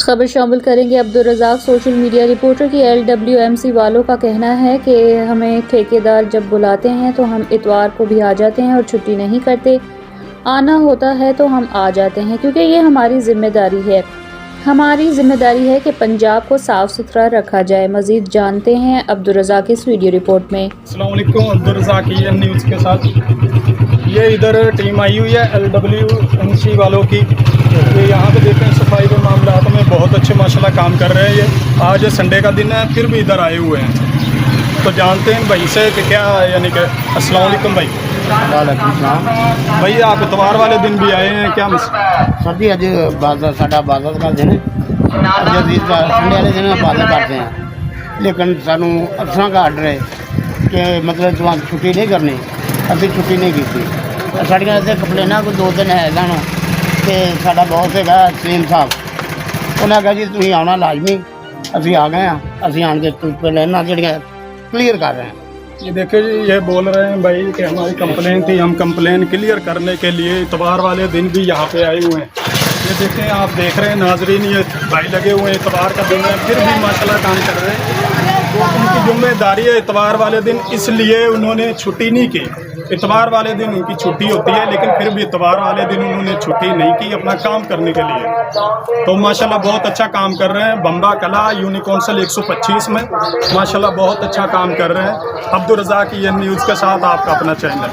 खबर शामिल करेंगे। अब्दुर्रज़ाक सोशल मीडिया रिपोर्टर की LWMC वालों का कहना है कि हमें ठेकेदार जब बुलाते हैं तो हम इतवार को भी आ जाते हैं और छुट्टी नहीं करते। आना होता है तो हम आ जाते हैं क्योंकि ये हमारी जिम्मेदारी है। हमारी जिम्मेदारी है कि पंजाब को साफ सुथरा रखा जाए। मजीद जानते हैं अब्दुर्रज़ाक की इस वीडियो रिपोर्ट में। अस्सलाम वालेकुम, अब्दुर्रज़ाक न्यूज़ के साथ ये इधर टीम आई हुई है LWMC वालों की। ये यहाँ पे देखें सफाई के मामलात में बहुत अच्छे माशाल्लाह काम कर रहे हैं। ये आज संडे का दिन है फिर भी इधर आए हुए हैं, तो जानते हैं भाई से कि क्या यानी कि अस्सलाम वालेकुम भाई। वालेकुम सलाम। भाई आप इतवार वाले दिन भी आए हैं क्या? सर जी अज साडा इबादत का दिन है, अज संडे वाले दिन इबादत करते हैं, लेकिन सानू अफसरां का आर्डर है कि मतलब तुहां छुट्टी नहीं करनी, असीं छुट्टी नहीं की। साड़ियां इत्थे कंप्लेनां कोई 2 दिन है सन कि साडा बॉस है सीएम साहब, उन्हें कहा जी तुसीं आना लाजमी। असीं आ गए हैं, असीं आन के कंप्लेनां जिहड़ियां क्लीयर कर रहे हैं। ये देखिए जी, ये बोल रहे हैं भाई कि हमारी कंप्लेन थी, हम कंप्लेन क्लियर करने के लिए इतवार वाले दिन भी यहाँ पे आए हुए हैं। ये देखें, आप देख रहे हैं नाजरीन, ये भाई लगे हुए हैं, इतवार का दिन है फिर भी माशाल्लाह काम कर रहे हैं। तो उनकी जिम्मेदारी है इतवार वाले दिन, इसलिए उन्होंने छुट्टी नहीं की। इतवार वाले दिन उनकी छुट्टी होती है, लेकिन फिर भी इतवार वाले दिन उन्होंने छुट्टी नहीं की अपना काम करने के लिए। तो माशाल्लाह बहुत अच्छा काम कर रहे हैं। बम्बा कला यूनिकॉन्सल 125 में माशाल्लाह बहुत अच्छा काम कर रहे हैं। अब्दुर्रज़ाक न्यूज़ के साथ आपका अपना चैनल।